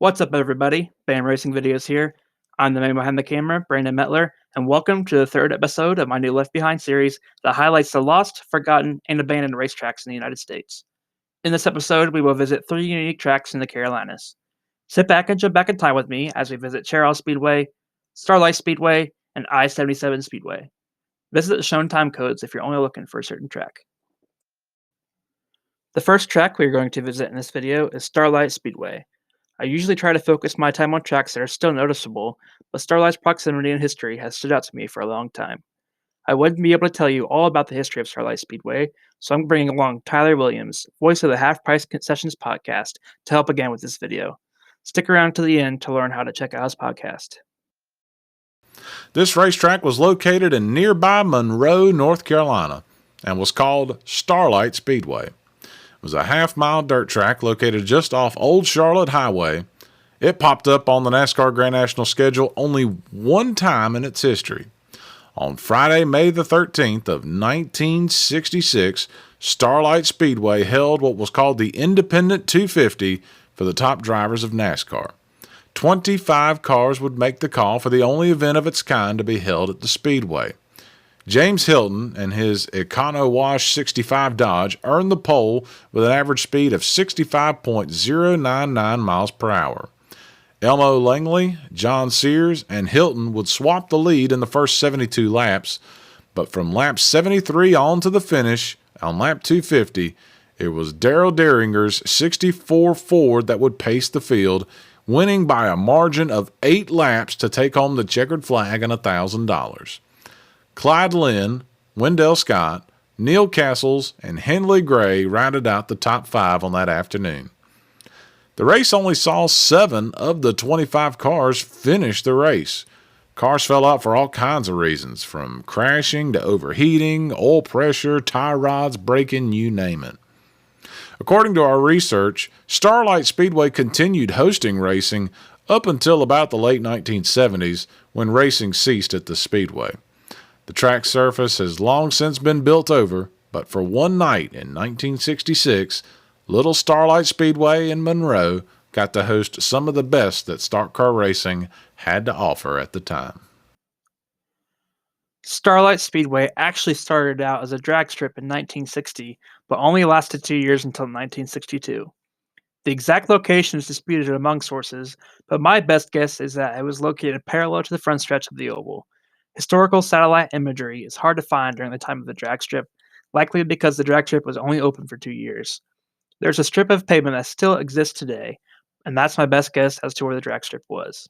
What's up, everybody? Bam Racing Videos here. I'm the man behind the camera, Brandon Metler, and welcome to the third episode of my new Left Behind series that highlights the lost, forgotten, and abandoned racetracks in the United States. In this episode, we will visit 3 unique tracks in the Carolinas. Sit back and jump back in time with me as we visit Cheraw Speedway, Starlight Speedway, and I-77 Speedway. Visit the shown time codes if you're only looking for a certain track. The first track we are going to visit in this video is Starlight Speedway. I usually try to focus my time on tracks that are still noticeable, but Starlight's proximity and history has stood out to me for a long time. I wouldn't be able to tell you all about the history of Starlight Speedway, so I'm bringing along Tyler Williams, voice of the Half Price Concessions podcast, to help again with this video. Stick around to the end to learn how to check out his podcast. This racetrack was located in nearby Monroe, North Carolina, and was called Starlight Speedway. It was a half-mile dirt track located just off Old Charlotte Highway. It popped up on the NASCAR Grand National schedule only one time in its history. On Friday, May the 13th of 1966, Starlight Speedway held what was called the Independent 250 for the top drivers of NASCAR. 25 cars would make the call for the only event of its kind to be held at the Speedway. James Hilton and his Econo-Wash 65 Dodge earned the pole with an average speed of 65.099 miles per hour. Elmo Langley, John Sears, and Hilton would swap the lead in the first 72 laps, but from lap 73 on to the finish, on lap 250, it was Darrell Deringer's 64 Ford that would pace the field, winning by a margin of 8 laps to take home the checkered flag and $1,000. Clyde Lynn, Wendell Scott, Neil Castles, and Henley Gray rounded out the top 5 on that afternoon. The race only saw 7 of the 25 cars finish the race. Cars fell out for all kinds of reasons, from crashing to overheating, oil pressure, tie rods breaking, you name it. According to our research, Starlight Speedway continued hosting racing up until about the late 1970s, when racing ceased at the Speedway. The track surface has long since been built over, but for one night in 1966, Little Starlight Speedway in Monroe got to host some of the best that stock car racing had to offer at the time. Starlight Speedway actually started out as a drag strip in 1960, but only lasted 2 years until 1962. The exact location is disputed among sources, but my best guess is that it was located parallel to the front stretch of the oval. Historical satellite imagery is hard to find during the time of the drag strip, likely because the drag strip was only open for 2 years. There's a strip of pavement that still exists today, and that's my best guess as to where the drag strip was.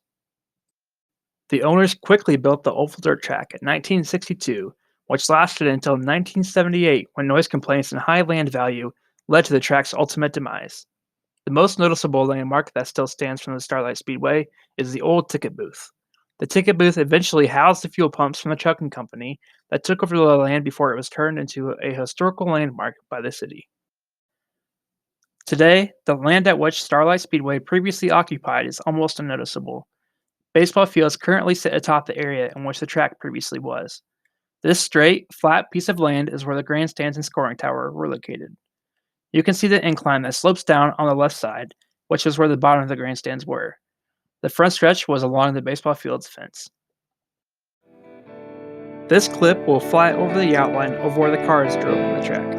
The owners quickly built the oval dirt track in 1962, which lasted until 1978 when noise complaints and high land value led to the track's ultimate demise. The most noticeable landmark that still stands from the Starlight Speedway is the old ticket booth. The ticket booth eventually housed the fuel pumps from the trucking company that took over the land before it was turned into a historical landmark by the city. Today, the land at which Starlight Speedway previously occupied is almost unnoticeable. Baseball fields currently sit atop the area in which the track previously was. This straight, flat piece of land is where the grandstands and scoring tower were located. You can see the incline that slopes down on the left side, which is where the bottom of the grandstands were. The front stretch was along the baseball field's fence. This clip will fly over the outline of where the cars drove on the track.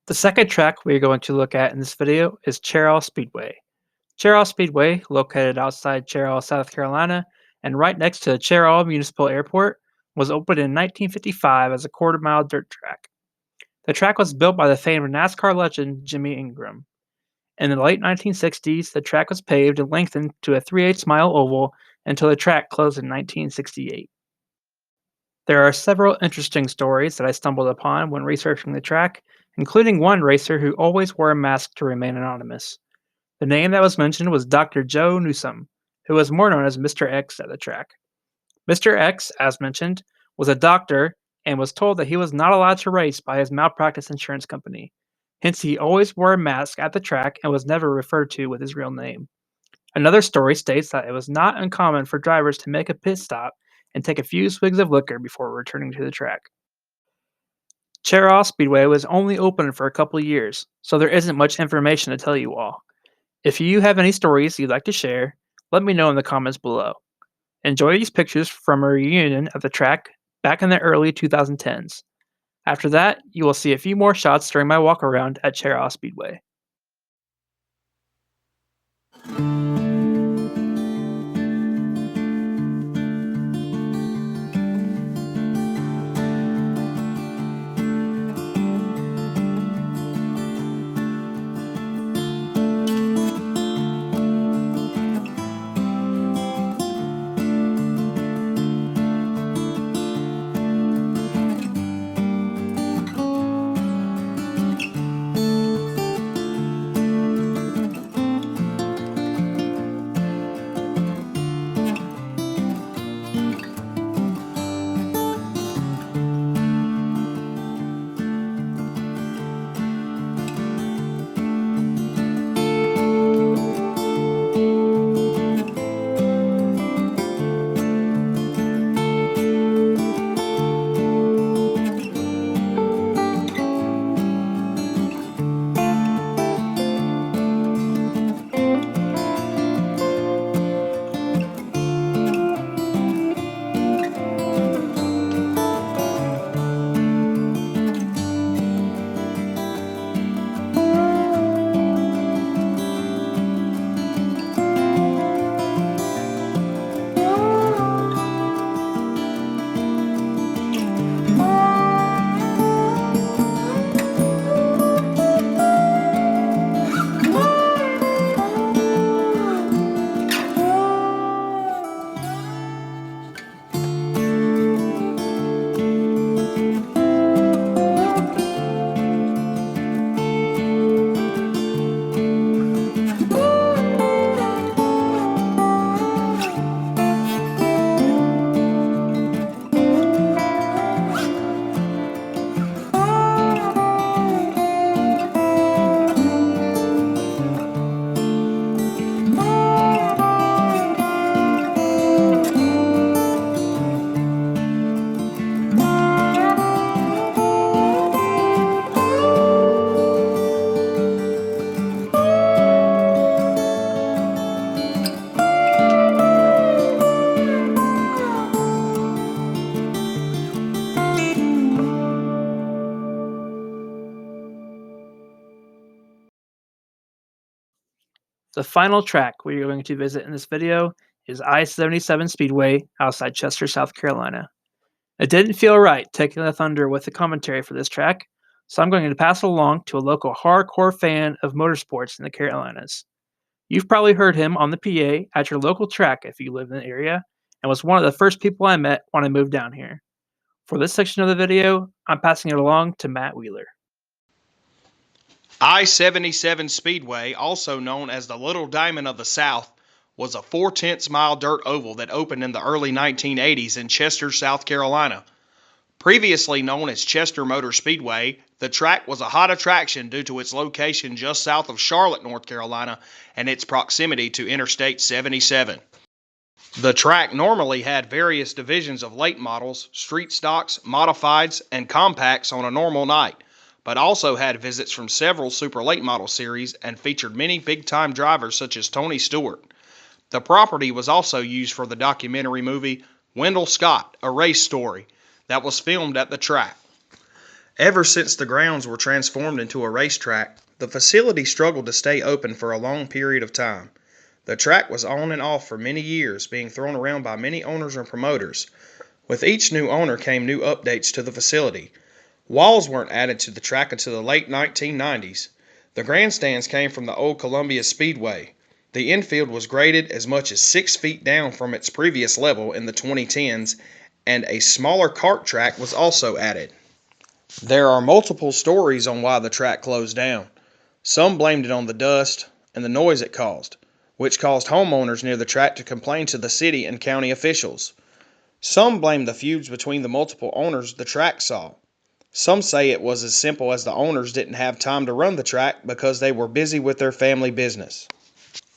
The second track we are going to look at in this video is Cheraw Speedway. Cheraw Speedway, located outside Cheraw, South Carolina, and right next to Cheraw Municipal Airport, was opened in 1955 as a quarter-mile dirt track. The track was built by the famed NASCAR legend Jimmy Ingram. In the late 1960s, the track was paved and lengthened to a 3/8 mile oval until the track closed in 1968. There are several interesting stories that I stumbled upon when researching the track, including one racer who always wore a mask to remain anonymous. The name that was mentioned was Dr. Joe Newsom, who was more known as Mr. X at the track. Mr. X, as mentioned, was a doctor and was told that he was not allowed to race by his malpractice insurance company. Hence, he always wore a mask at the track and was never referred to with his real name. Another story states that it was not uncommon for drivers to make a pit stop and take a few swigs of liquor before returning to the track. Cheraw Speedway was only open for a couple of years, so there isn't much information to tell you all. If you have any stories you'd like to share, let me know in the comments below. Enjoy these pictures from a reunion of the track back in the early 2010s. After that, you will see a few more shots during my walk around at Cheraw Speedway. The final track we are going to visit in this video is I-77 Speedway outside Chester, South Carolina. It didn't feel right taking the thunder with the commentary for this track, so I'm going to pass it along to a local hardcore fan of motorsports in the Carolinas. You've probably heard him on the PA at your local track if you live in the area, and was one of the first people I met when I moved down here. For this section of the video, I'm passing it along to Matt Wheeler. I-77 Speedway, also known as the Little Diamond of the South, was a 4/10 mile dirt oval that opened in the early 1980s in Chester, South Carolina. Previously known as Chester Motor Speedway, the track was a hot attraction due to its location just south of Charlotte, North Carolina, and its proximity to Interstate 77. The track normally had various divisions of late models, street stocks, modifieds, and compacts on a normal night, but also had visits from several super late model series and featured many big-time drivers such as Tony Stewart. The property was also used for the documentary movie Wendell Scott, A Race Story, that was filmed at the track. Ever since the grounds were transformed into a racetrack, the facility struggled to stay open for a long period of time. The track was on and off for many years, being thrown around by many owners and promoters. With each new owner came new updates to the facility. Walls weren't added to the track until the late 1990s. The grandstands came from the old Columbia Speedway. The infield was graded as much as 6 feet down from its previous level in the 2010s, and a smaller kart track was also added. There are multiple stories on why the track closed down. Some blamed it on the dust and the noise it caused, which caused homeowners near the track to complain to the city and county officials. Some blamed the feuds between the multiple owners the track saw. Some say it was as simple as the owners didn't have time to run the track because they were busy with their family business.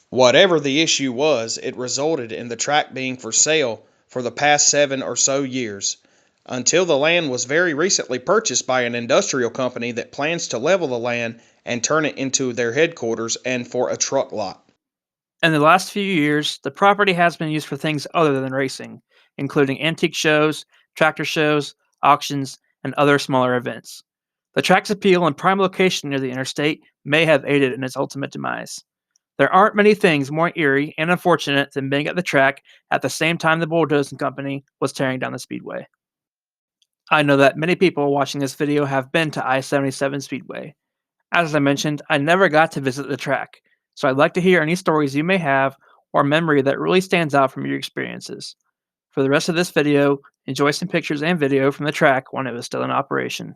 Whatever the issue was, it resulted in the track being for sale for the past 7 or so years, until the land was very recently purchased by an industrial company that plans to level the land and turn it into their headquarters and for a truck lot. In the last few years, the property has been used for things other than racing, including antique shows, tractor shows, auctions, and other smaller events. The track's appeal and prime location near the interstate may have aided in its ultimate demise. There aren't many things more eerie and unfortunate than being at the track at the same time the bulldozing company was tearing down the speedway. I know that many people watching this video have been to I-77 Speedway. As I mentioned, I never got to visit the track, so I'd like to hear any stories you may have or memory that really stands out from your experiences. For the rest of this video, enjoy some pictures and video from the track when it was still in operation.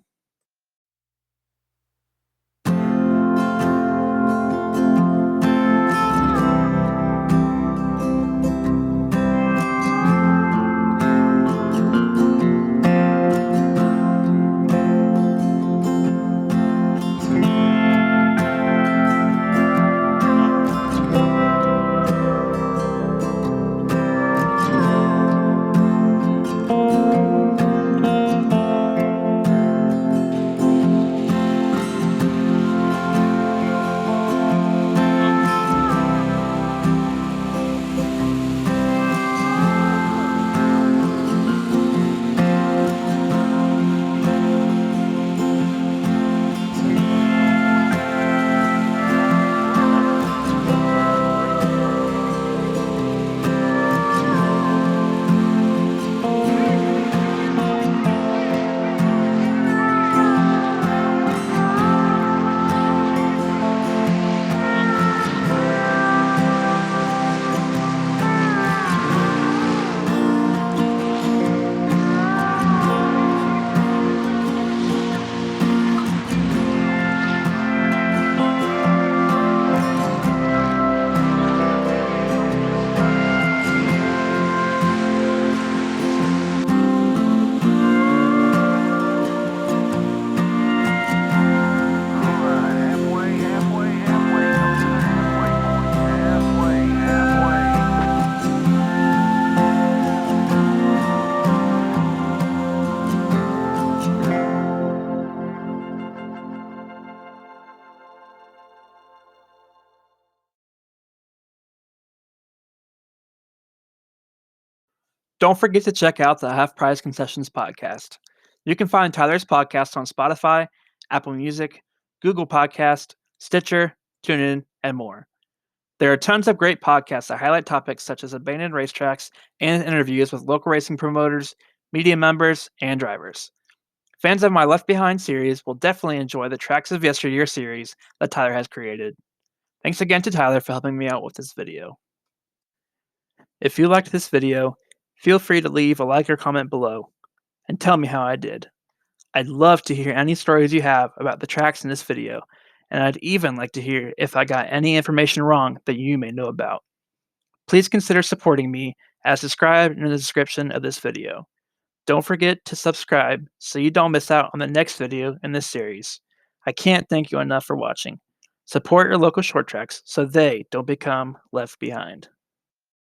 Don't forget to check out the Half Price Concessions podcast. You can find Tyler's podcast on Spotify, Apple Music, Google Podcast, Stitcher, TuneIn, and more. There are tons of great podcasts that highlight topics such as abandoned racetracks and interviews with local racing promoters, media members, and drivers. Fans of my Left Behind series will definitely enjoy the Tracks of Yesteryear series that Tyler has created. Thanks again to Tyler for helping me out with this video. If you liked this video, feel free to leave a like or comment below and tell me how I did. I'd love to hear any stories you have about the tracks in this video, and I'd even like to hear if I got any information wrong that you may know about. Please consider supporting me as described in the description of this video. Don't forget to subscribe so you don't miss out on the next video in this series. I can't thank you enough for watching. Support your local short tracks so they don't become left behind.